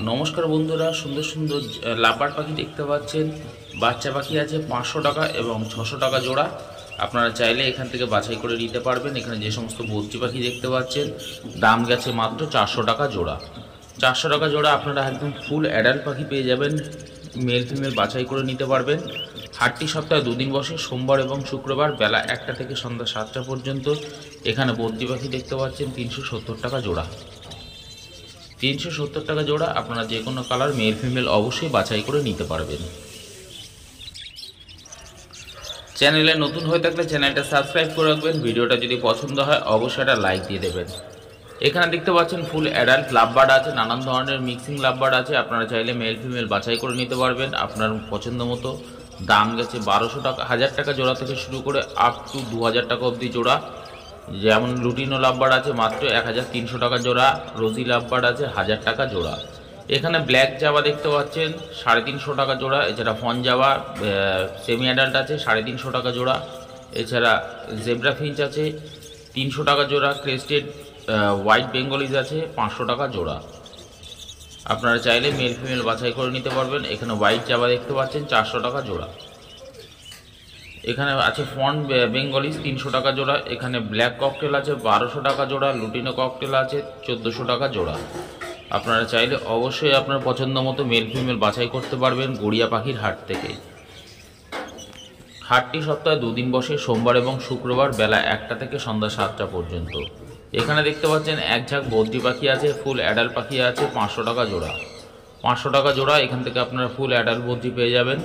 নমস্কার বন্ধুরা, সুন্দর সুন্দর লাপার পাখি দেখতে পাচ্ছেন। বাচ্চা পাখি আছে 500 টাকা এবং 600 টাকা জোড়া। আপনারা চাইলে এখান থেকে বাছাই করে নিতে পারবেন। এখানে যে সমস্ত বদ্রি পাখি দেখতে পাচ্ছেন দাম গেছে মাত্র 400 টাকা জোড়া। 400 টাকা জোড়া আপনারা একদম ফুল অ্যাডাল্ট পাখি পেয়ে যাবেন। মেল ফিমেল বাছাই করে নিতে পারবেন। হাটটি সপ্তাহে দুদিন বসে, সোমবার এবং শুক্রবার বেলা 1টা থেকে সন্ধ্যা 7টা পর্যন্ত। এখানে বদ্রি পাখি দেখতে পাচ্ছেন 370 টাকা জোড়া। 370 টাকা জোড়া। আপনারা যে কোনো কালার মেল ফিমেল অবশ্যই বাছাই করে নিতে পারবেন। চ্যানেলে নতুন হয়ে থাকলে চ্যানেলটা সাবস্ক্রাইব করে রাখবেন। ভিডিওটা যদি পছন্দ হয় অবশ্যই একটা লাইক দিয়ে দেবেন। এখানে দেখতে পাচ্ছেন ফুল অ্যাডাল্ট লাভবার্ড আছে, নানান ধরনের মিক্সিং লাভবার্ড আছে। আপনারা চাইলে মেল ফিমেল বাছাই করে নিতে পারবেন আপনার পছন্দ মতো। দাম গেছে 1200 টাকা, 1000 টাকা জোড়া থেকে শুরু করে আপ টু 2000 টাকা অবধি জোড়া। যেমন লুটিনো লাভবার্ড আছে মাত্র 1300 টাকা জোড়া। রোজি লাভবার্ড আছে 1000 টাকা জোড়া। এখানে ব্ল্যাক জাভা দেখতে পাচ্ছেন 350 টাকা জোড়া। এছাড়া ফন জাভা সেমি অ্যাডাল্ট আছে 350 টাকা জোড়া। এছাড়া জেব্রা ফিঞ্চ আছে 300 টাকা জোড়া। ক্রেস্টেড হোয়াইট বেঙ্গলিজ আছে 500 টাকা জোড়া। আপনারা চাইলে মেল ফিমেল বাছাই করে নিতে পারবেন। এখানে হোয়াইট জাভা দেখতে পাচ্ছেন 400 টাকা জোড়া। এখানে আছে ফন বেঙ্গলিজ 300 টাকা জোড়া। এখানে ব্ল্যাক ককটেল আছে 1200 টাকা জোড়া। লুটিনো ককটেল আছে 1400 টাকা জোড়া। আপনারা চাইলে অবশ্যই আপনার পছন্দ মতো মেল ফিমেল বাছাই করতে পারবেন গড়িয়া পাখির হাট থেকে। হাটটি সপ্তাহে দুদিন বসে, সোমবার এবং শুক্রবার বেলা 1টা থেকে সন্ধ্যা 7টা পর্যন্ত। এখানে দেখতে পাচ্ছেন এক ঝাঁক বদ্রি পাখি আছে, ফুল অ্যাডাল্ট পাখি আছে 500 টাকা জোড়া। 500 টাকা জোড়া। এখান থেকে আপনারা ফুল অ্যাডাল্ট বদ্রি পেয়ে যাবেন।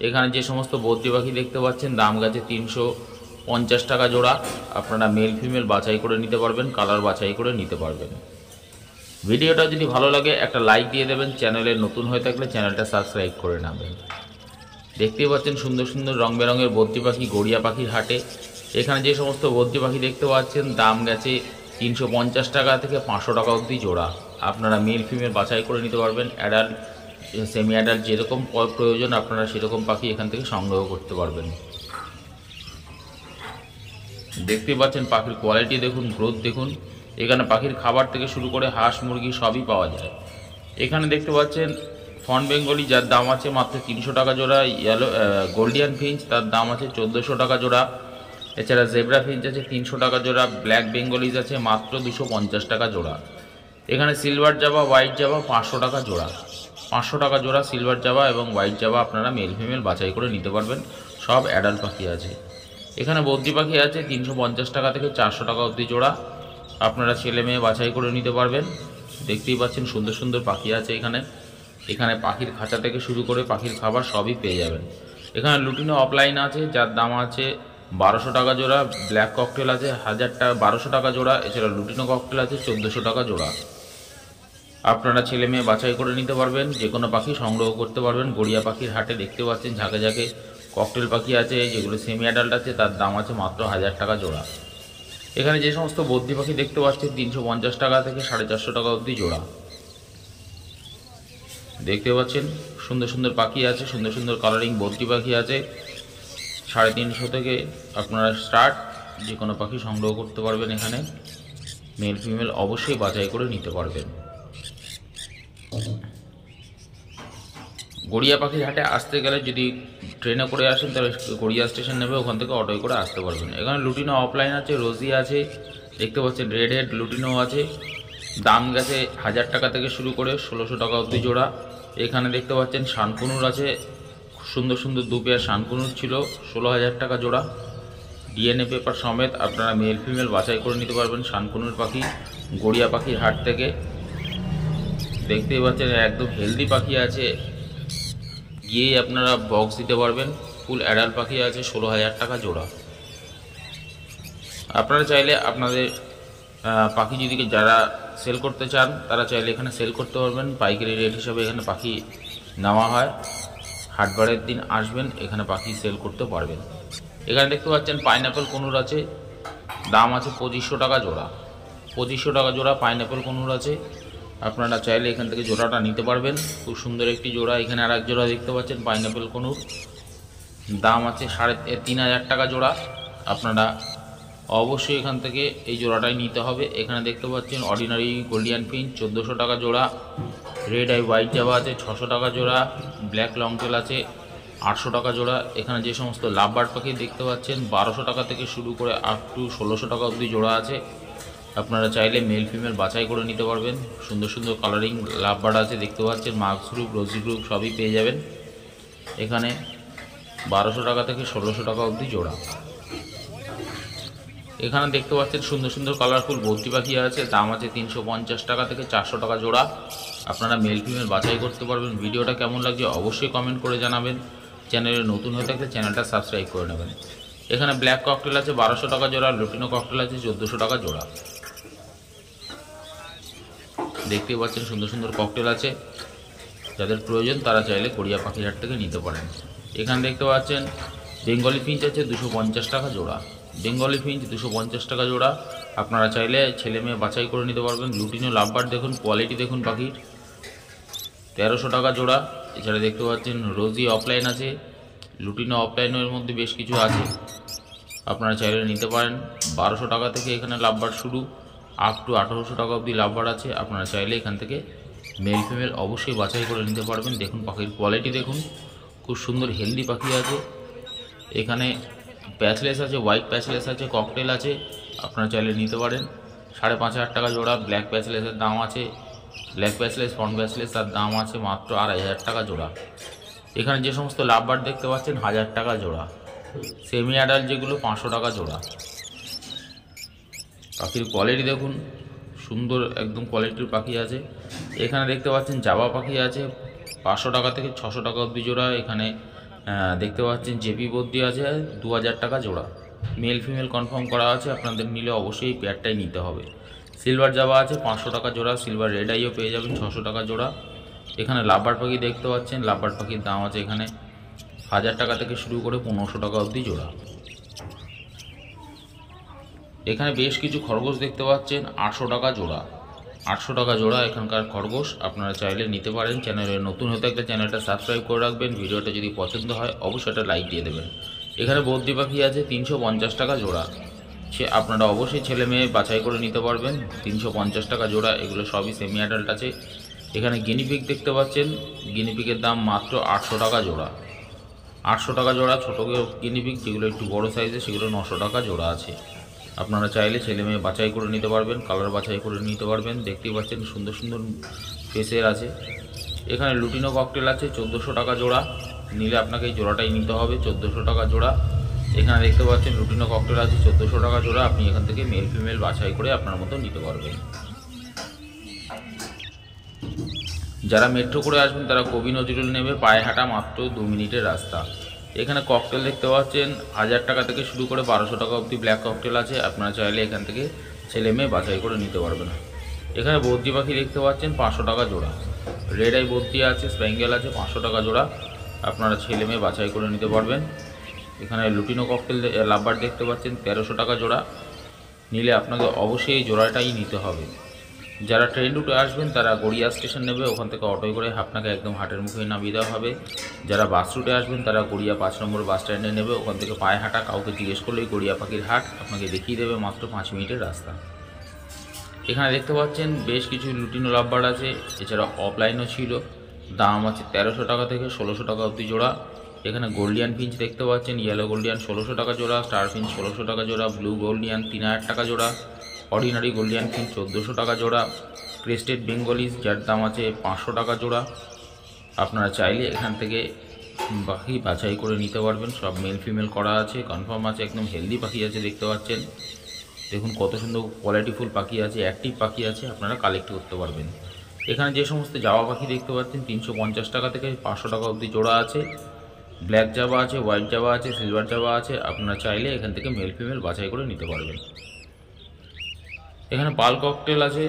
এখানে যে সমস্ত বদ্রি পাখি দেখতে পাচ্ছেন দাম গেছে 350 টাকা জোড়া। আপনারা মেল ফিমেল বাছাই করে নিতে পারবেন, কালার বাছাই করে নিতে পারবেন। ভিডিওটা যদি ভালো লাগে একটা লাইক দিয়ে দেবেন। চ্যানেলে নতুন হয়ে থাকলে চ্যানেলটা সাবস্ক্রাইব করে নেবেন। দেখতেই পাচ্ছেন সুন্দর সুন্দর রং বেরঙের বদ্রি পাখি গড়িয়া পাখির হাটে। এখানে যে সমস্ত বদ্রি পাখি দেখতে পাচ্ছেন দাম গেছে 350 টাকা থেকে 500 টাকা অবধি জোড়া। আপনারা মেল ফিমেল বাছাই করে নিতে পারবেন। অ্যাডাল্ট সেমি অ্যাডাল্ট যেরকম প্রয়োজন আপনারা সেরকম পাখি এখান থেকে সংগ্রহ করতে পারবেন। দেখতেই পাচ্ছেন পাখির কোয়ালিটি দেখুন, গ্রোথ দেখুন। এখানে পাখির খাবার থেকে শুরু করে হাঁস মুরগি সবই পাওয়া যায়। এখানে দেখতে পাচ্ছেন ফন বেঙ্গলি, যার দাম আছে মাত্র 300 টাকা জোড়া। ইয়েলো গোল্ডিয়ান ফিঞ্চ, তার দাম আছে 1400 টাকা জোড়া। এছাড়া জেব্রা ফিঞ্চ আছে 300 টাকা জোড়া। ব্ল্যাক বেঙ্গলিজ আছে মাত্র 250 টাকা জোড়া। এখানে সিলভার জাভা, হোয়াইট জাভা 500 টাকা জোড়া। 500 টাকা জোড়া সিলভার জাভা এবং হোয়াইট জাভা। আপনারা মেল ফিমেল বাছাই করে নিতে পারবেন। সব অ্যাডাল্ট পাখি আছে। এখানে বদ্রি পাখি আছে 350 টাকা থেকে 400 টাকা অবধি জোড়া। আপনারা ছেলে মেয়ে বাছাই করে নিতে পারবেন। দেখতেই পাচ্ছেন সুন্দর সুন্দর পাখি আছে এখানে। এখানে পাখির খাঁচা থেকে শুরু করে পাখির খাবার সবই পেয়ে যাবেন। এখানে লুটিনো অফলাইন আছে, যার দাম আছে 1200 টাকা জোড়া। ব্ল্যাক ককটেল আছে 1200 টাকা জোড়া। এছাড়া লুটিনো ককটেল আছে 1400 টাকা জোড়া। আপনারা ছেলে মেয়ে বাছাই করে নিতে পারবেন, যে কোনো পাখি সংগ্রহ করতে পারবেন গড়িয়া পাখির হাটে। দেখতে পাচ্ছেন ঝাঁকে ঝাঁকে ককটেল পাখি আছে, যেগুলো সেমি অ্যাডাল্ট আছে, তার দাম আছে মাত্র 1000 টাকা জোড়া। এখানে যে সমস্ত বদ্রি পাখি দেখতে পাচ্ছেন 350 টাকা থেকে 450 টাকা অবধি জোড়া। দেখতে পাচ্ছেন সুন্দর সুন্দর পাখি আছে, সুন্দর সুন্দর কালারিং বদ্রি পাখি আছে। 350 থেকে আপনারা স্টার্ট, যে কোনো পাখি সংগ্রহ করতে পারবেন এখানে। মেল ফিমেল অবশ্যই বাছাই করে নিতে পারবেন। গড়িয়া পাখির হাটে আসতে গেলে যদি ট্রেনে করে আসেন তাহলে গড়িয়া স্টেশন নেবে, ওখান থেকে অটোয় করে আসতে পারবেন। এখানে লুটিনো অফলাইন আছে, রোজি আছে, দেখতে পাচ্ছেন রেড হেড লুটিনো আছে। দাম গেছে 1000 টাকা থেকে শুরু করে 1600 টাকা অবধি জোড়া। এখানে দেখতে পাচ্ছেন শানকুনুর আছে, সুন্দর সুন্দর দু পেয়ার শানকুনুর ছিল 16,000 টাকা জোড়া। ডিএনএ পেপার সমেত আপনারা মেল ফিমেল বাছাই করে নিতে পারবেন শানকুনুর পাখি গড়িয়া পাখির হাট থেকে। দেখতেই পাচ্ছেন একদম হেলদি পাখি আছে, গিয়েই আপনারা বক্স দিতে পারবেন। ফুল অ্যাডাল্ট পাখি আছে 16,000 টাকা জোড়া। আপনারা চাইলে আপনাদের পাখি যদি যারা সেল করতে চান তারা চাইলে এখানে সেল করতে পারবেন। পাইকারি রেট হিসাবে এখানে পাখি নেওয়া হয়। হাটবারের দিন আসবেন, এখানে পাখি সেল করতে পারবেন। এখানে দেখতে পাচ্ছেন পাইনঅ্যাপেল কনুর আছে, দাম আছে 2500 টাকা জোড়া। 2500 টাকা জোড়া পাইনঅ্যাপেল কনুর আছে। আপনারা চাইলে এখান থেকে জোড়াটা নিতে পারবেন। খুব সুন্দর একটি জোড়া। এখানে আর এক জোড়া দেখতে পাচ্ছেন পাইনঅ্যাপেল কনুর, দাম আছে 3500 টাকা জোড়া। আপনারা অবশ্যই এখান থেকে এই জোড়াটাই নিতে হবে। এখানে দেখতে পাচ্ছেন অর্ডিনারি গোল্ডিয়ান ফিঞ্চ 1400 টাকা জোড়া, রেড আই হোয়াইট জাবা আছে 600 টাকা জোড়া, ব্ল্যাক লংটেল আছে 800 টাকা জোড়া। এখানে যে সমস্ত লাভবার্ড পাখি দেখতে পাচ্ছেন 1200 টাকা থেকে শুরু করে আপ টু 1600 টাকা অবধি জোড়া আছে। আপনারা চাইলে মেল ফিমেল বাছাই করে নিতে পারবেন। সুন্দর সুন্দর কালারিং লাভবার্ড আছে দেখতে পাচ্ছেন, মার্কস গ্রুপ, রোজি গ্রুপ সবই পেয়ে যাবেন এখানে। 1200 টাকা থেকে 1600 টাকা অবধি জোড়া। এখানে দেখতে পাচ্ছেন সুন্দর সুন্দর কালারফুল ভর্তি পাখি আছে, দাম আছে 350 টাকা থেকে 400 টাকা জোড়া। আপনারা মেল ফিমেল বাছাই করতে পারবেন। ভিডিওটা কেমন লাগছে অবশ্যই কমেন্ট করে জানাবেন। চ্যানেলে নতুন হয়ে থাকলে চ্যানেলটা সাবস্ক্রাইব করে নেবেন। এখানে ব্ল্যাক ককটেল আছে 1200 টাকা জোড়া, লুটিনো ককটেল আছে 1400 টাকা জোড়া। দেখতেই পাচ্ছেন সুন্দর সুন্দর ককটেল আছে, যাদের প্রয়োজন তারা চাইলে কোরিয়া পাখির হাট থেকে নিতে পারেন। এখানে দেখতে পাচ্ছেন বেঙ্গলি ফিঞ্চ আছে 250 টাকা জোড়া, বেঙ্গলি ফিঞ্চ 250 টাকা জোড়া। আপনারা চাইলে ছেলে মেয়ে বাছাই করে নিতে পারবেন। লুটিনো লাভবার্ড দেখুন, কোয়ালিটি দেখুন পাখির, 1300 টাকা জোড়া। এছাড়া দেখতে পাচ্ছেন রোজি অফলাইন আছে, লুটিনো অফলাইনের মধ্যে বেশ কিছু আছে, আপনারা চাইলে নিতে পারেন। 1200 টাকা থেকে এখানে লাভবার্ড শুরু, আপ টু 1800 টাকা অবধি লাভবার্ড আছে। আপনারা চাইলে এখান থেকে মেল ফিমেল অবশ্যই বাছাই করে নিতে পারবেন। দেখুন পাখির কোয়ালিটি দেখুন, খুব সুন্দর হেলদি পাখি আছে। এখানে প্যাচলেস আছে, হোয়াইট প্যাচলেস আছে, ককটেল আছে, আপনারা চাইলে নিতে পারেন। 5500 টাকা জোড়া। ব্ল্যাক প্যাচলেসের দাম আছে, ব্ল্যাক প্যাচলেস, ফ্রন্ট প্যাচলেস, তার দাম আছে মাত্র 2500 টাকা জোড়া। এখানে যে সমস্ত লাভবার্ড দেখতে পাচ্ছেন 1000 টাকা জোড়া। সেমি অ্যাডাল্ট যেগুলো 500 টাকা জোড়া। পাখির কোয়ালিটি দেখুন, সুন্দর একদম কোয়ালিটির পাখি আছে। এখানে দেখতে পাচ্ছেন জাবা পাখি আছে 500 টাকা থেকে 600 টাকা অবধি জোড়া। এখানে দেখতে পাচ্ছেন জেপি বদ্রি আছে 2000 টাকা জোড়া। মেল ফিমেল কনফার্ম করা আছে, আপনাদের নিলে অবশ্যই এই পেয়ারটাই নিতে হবে। সিলভার জাবা আছে 500 টাকা জোড়া, সিলভার রেড আইও পেয়ে যাবেন 600 টাকা জোড়া। এখানে লাভবার্ড পাখি দেখতে পাচ্ছেন, লাভবার্ড পাখির দাম আছে এখানে 1000 টাকা থেকে শুরু করে 1500 টাকা অবধি জোড়া। এখানে বেশ কিছু খরগোশ দেখতে পাচ্ছেন 800 টাকা জোড়া, 800 টাকা জোড়া এখানকার খরগোশ। আপনারা চাইলে নিতে পারেন। চ্যানেলে নতুন হতে থাকলে চ্যানেলটা সাবস্ক্রাইব করে রাখবেন। ভিডিওটা যদি পছন্দ হয় অবশ্যই একটা লাইক দিয়ে দেবেন। এখানে বদ্রি পাখি আছে 350 টাকা জোড়া। আপনারা অবশ্যই ছেলে মেয়ে বাছাই করে নিতে পারবেন। 350 টাকা জোড়া, এগুলো সবই সেমি অ্যাডাল্ট আছে। এখানে গিনিপিগ দেখতে পাচ্ছেন, গিনিপিগের দাম মাত্র 800 টাকা জোড়া, 800 টাকা জোড়া। ছোটো গিনিপিগ যেগুলো একটু বড় সাইজের সেগুলো 900 টাকা জোড়া আছে। আপনারা চাইলে ছেলে মেয়ে বাছাই করে নিতে পারবেন, কালার বাছাই করে নিতে পারবেন। দেখতেই পাচ্ছেন সুন্দর সুন্দর ফেসের আছে। এখানে লুটিনো ককটেল আছে 1400 টাকা জোড়া, নিলে আপনাকে এই জোড়াটাই নিতে হবে, 1400 টাকা জোড়া। এখানে দেখতে পাচ্ছেন লুটিনো ককটেল আছে 1400 টাকা জোড়া। আপনি এখান থেকে মেল ফিমেল বাছাই করে আপনার মতো নিতে পারবেন। যারা মেট্রো করে আসবেন তারা কবি নজরুল নেবে, পায়ে হাঁটা মাত্র 2 মিনিটের রাস্তা। এখানে ককটেল দেখতে পাচ্ছেন 1000 টাকা থেকে শুরু করে 1200 টাকা অবধি ব্ল্যাক ককটেল আছে। আপনারা চাইলে এখান থেকে ছেলে মেয়ে বাছাই করে নিতে পারবেন। এখানে বদ্রি পাখি দেখতে পাচ্ছেন 500 টাকা জোড়া, রেড আই বদ্রি আছে, স্প্যাঙ্গেল আছে 500 টাকা জোড়া। আপনারা ছেলে মেয়ে বাছাই করে নিতে পারবেন। এখানে লুটিনো ককটেল লাভবার্ড দেখতে পাচ্ছেন 1300 টাকা জোড়া, নিলে আপনাকে অবশ্যই এই জোড়াটাই নিতে হবে। যারা ট্রেন রুটে আসবেন তারা গড়িয়া স্টেশন নেবে, ওখান থেকে অটোয় করে আপনাকে একদম হাটের মুখে নামিয়ে দেওয়া হবে। যারা বাস রুটে আসবেন তারা গড়িয়া 5 নম্বর বাস স্ট্যান্ডে নেবে, ওখান থেকে পায়ে হাঁটা, কাউকে জিজ্ঞেস করলেই গড়িয়া পাখির হাট আপনাকে দেখিয়ে দেবে, মাত্র 5 মিনিটের রাস্তা। এখানে দেখতে পাচ্ছেন বেশ কিছু লুটিনো লাভবার্ড আছে, এছাড়া অফলাইনও ছিল, দাম আছে 1300 টাকা থেকে 1600 টাকা অবধি জোড়া। এখানে গোল্ডিয়ান ফিঞ্চ দেখতে পাচ্ছেন, ইয়েলো গোল্ডিয়ান 1600 টাকা জোড়া, স্টার ফিঞ্চ 1600 টাকা জোড়া, ব্লু গোল্ডিয়ান 3000 টাকা জোড়া, অর্ডিনারি গোল্ডিয়ান ফিঞ্চ 1400 টাকা জোড়া, ক্রেস্টেড বেঙ্গলিস যার দাম আছে 500 টাকা জোড়া। আপনারা চাইলে এখান থেকে পাখি বাছাই করে নিতে পারবেন। সব মেল ফিমেল করা আছে, কনফার্ম আছে, একদম হেলদি পাখি আছে দেখতে পাচ্ছেন। দেখুন কত সুন্দর কোয়ালিটিফুল পাখি আছে, অ্যাক্টিভ পাখি আছে, আপনারা কালেক্ট করতে পারবেন। এখানে যে সমস্ত জাবা পাখি দেখতে পাচ্ছেন 350 টাকা থেকে 500 টাকা অবধি জোড়া আছে। ব্ল্যাক জাবা আছে, হোয়াইট জাবা আছে, সিলভার জাবা আছে। আপনারা চাইলে এখান থেকে মেল ফিমেল বাছাই করে নিতে পারবেন। এখানে পাল ককটেল আছে,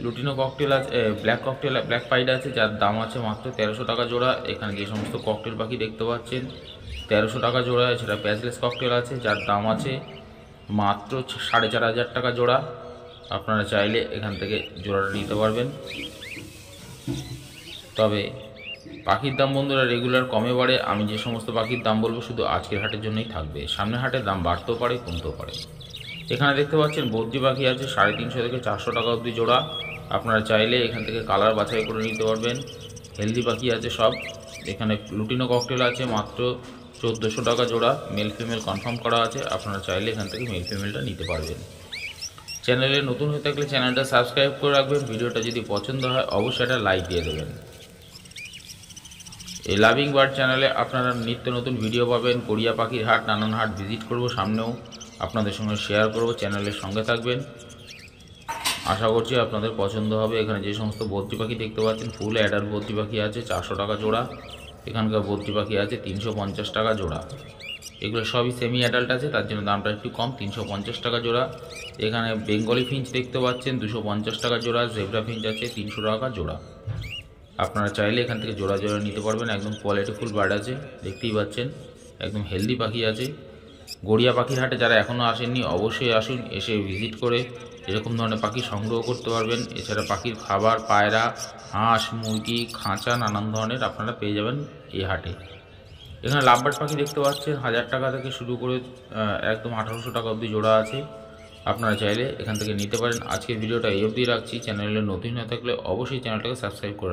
লুটিনো ককটেল আছে, ব্ল্যাক ককটেল, ব্ল্যাক পাইড আছে, যার দাম আছে মাত্র 1300 টাকা জোড়া। এখানে যে সমস্ত ককটেল পাখি দেখতে পাচ্ছেন 1300 টাকা জোড়া। এছাড়া প্যাচলেস ককটেল আছে, যার দাম আছে মাত্র 4500 টাকা জোড়া। আপনারা চাইলে এখান থেকে জোড়াটা নিতে পারবেন। তবে পাখির দাম বন্ধুরা রেগুলার কমে বাড়ে, আমি যে সমস্ত পাখির দাম বলবো শুধু আজকের হাটের জন্যই থাকবে, সামনের হাটের দাম বাড়তেও পারে কমতেও পারে। এখানে দেখতে পাচ্ছেন বদ্রি পাখি আছে 350 থেকে 400 টাকা অবধি জোড়া। আপনারা চাইলে এখান থেকে কালার বাছাই করে নিতে পারবেন। হেলদি পাখি আছে সব। এখানে লুটিনো ককটেল আছে মাত্র 1400 টাকা জোড়া, মেল ফিমেল কনফার্ম করা আছে। আপনারা চাইলে এখান থেকে মেল ফিমেলটা নিতে পারবেন। চ্যানেলে নতুন হয়ে থাকলে চ্যানেলটা সাবস্ক্রাইব করে রাখবেন। ভিডিওটা যদি পছন্দ হয় অবশ্যই একটা লাইক দিয়ে দেবেন। এই লাভিং বার্ড চ্যানেলে আপনারা নিত্য নতুন ভিডিও পাবেন। গড়িয়া পাখির হাট, নানান হাট ভিজিট করব, সামনেও আপনাদের সঙ্গে শেয়ার করব। চ্যানেলের সঙ্গে থাকবেন, আশা করছি আপনাদের পছন্দ হবে। এখানে যে সমস্ত বদ্রি পাখি দেখতে পাচ্ছেন ফুল অ্যাডাল্ট বদ্রি পাখি আছে 400 টাকা জোড়া। এখানকার বদ্রি পাখি আছে 350 টাকা জোড়া। এগুলো সবই সেমি অ্যাডাল্ট আছে, তার জন্য দামটা একটু কম, 350 টাকা জোড়া। এখানে বেঙ্গলি ফিঞ্চ দেখতে পাচ্ছেন 250 টাকা জোড়া। জেব্রা ফিঞ্চ আছে 300 টাকা জোড়া। আপনারা চাইলে এখান থেকে জোড়া জোড়া নিতে পারবেন। একদম কোয়ালিটিফুল বার্ড আছে, দেখতেই পাচ্ছেন একদম হেলদি পাখি আছে। গড়িয়া পাখির হাটে যারা এখনও আসেননি অবশ্যই আসুন, এসে ভিজিট করে এরকম ধরনের পাখি সংগ্রহ করতে পারবেন। এছাড়া পাখির খাবার, পায়রা, হাঁস, মুরগি, খাঁচা নানান ধরনের আপনারা পেয়ে যাবেন এই হাটে। এখানে লাভবার্ড পাখি দেখতে পাচ্ছেন 1000 টাকা থেকে শুরু করে একদম 1800 টাকা অবধি জোড়া আছে। আপনারা চাইলে এখান থেকে নিতে পারেন। আজকের ভিডিওটা এই অবধি রাখছি। চ্যানেলে নতুন হয়ে থাকলে অবশ্যই চ্যানেলটাকে সাবস্ক্রাইব করে